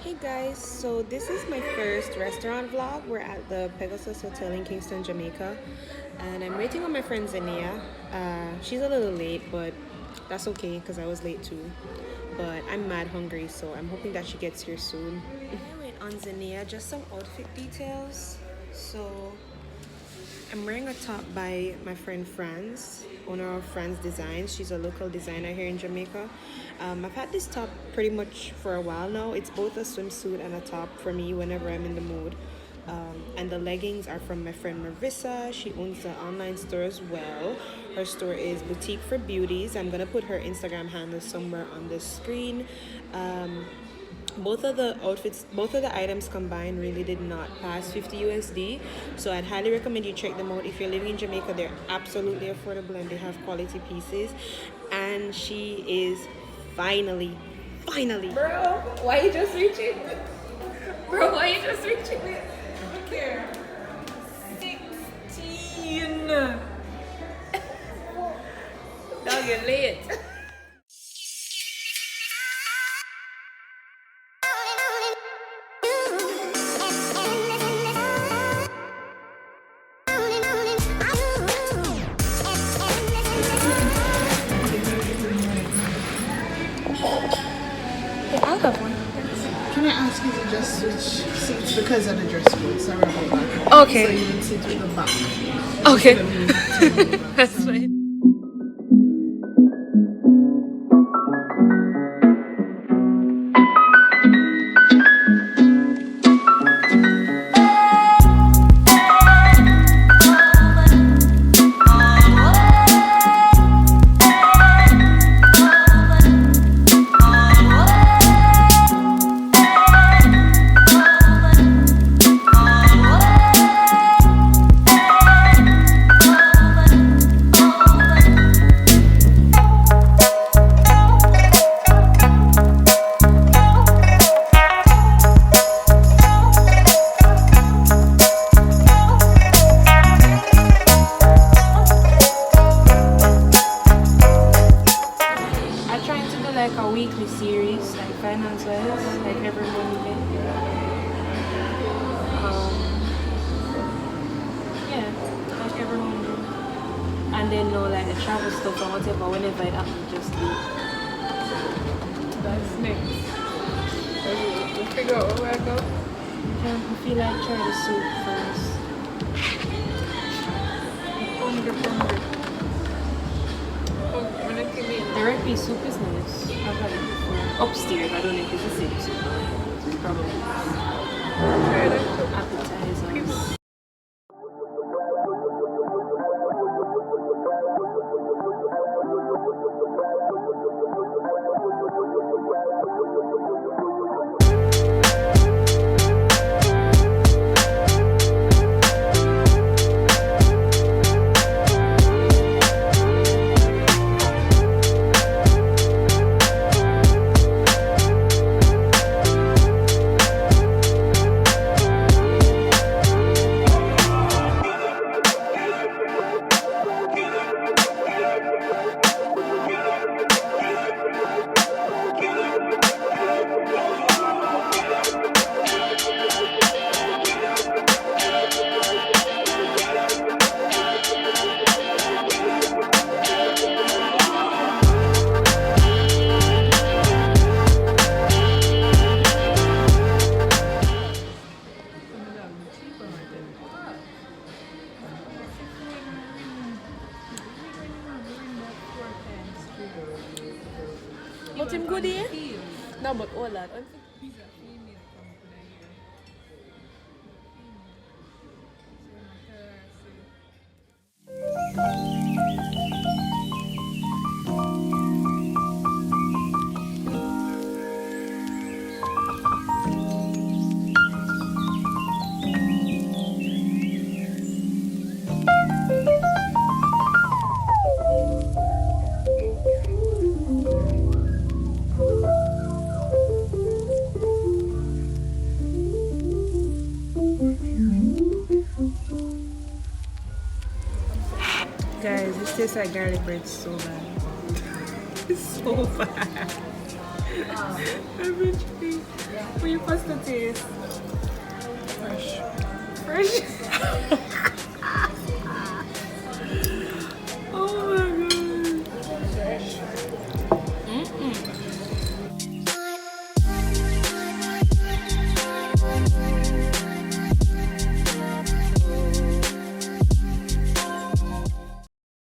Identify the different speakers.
Speaker 1: Hey guys, so this is my first restaurant vlog. We're at the Pegasus Hotel in Kingston, Jamaica, and I'm waiting on my friend Zania. She's a little late, but that's okay because I was late too. But I'm mad hungry, so I'm hoping that she gets here soon. Anyway, on Zania, just some outfit details. So I'm wearing a top by my friend Franz, owner of Franz Designs. She's a local designer here in Jamaica. I've had this top pretty much for a while now. It's both a swimsuit and a top for me whenever I'm in the mood. And the leggings are from my friend Marissa. She owns the online store as well. Her store is Boutique for Beauties. I'm gonna put her Instagram handle somewhere on the screen. Both of the items combined really did not pass 50 USD, so I'd highly recommend you check them out. If you're living in Jamaica, they're absolutely affordable and they have quality pieces. And she is finally
Speaker 2: bro, why you just reaching? Bro, why you just reaching? Look here. 16. Dog, you're late.
Speaker 1: I'll have one.
Speaker 3: Can I ask you to just switch seats because of the dress code? Sorry about that.
Speaker 1: Okay.
Speaker 3: So you can sit with the back.
Speaker 1: Okay. That's fine. Weekly series, like finance wise, like every Monday. Yeah, like every Monday. And then no, like the travel stuff or whatever, whenever it happens, just do.
Speaker 2: That's next. We'll figure out where I go.
Speaker 1: I feel like try the soup first.
Speaker 2: Hungry. Oh, when I came in.
Speaker 1: The red pea soup is nice. I've had it before. Upstairs, I don't know if it's the same soup. It's probably appetizers. But him good here? No, but all that. Guys, this tastes like garlic bread so bad. It's so bad. Everything. When you What's the taste?
Speaker 3: Fresh.
Speaker 1: Fresh.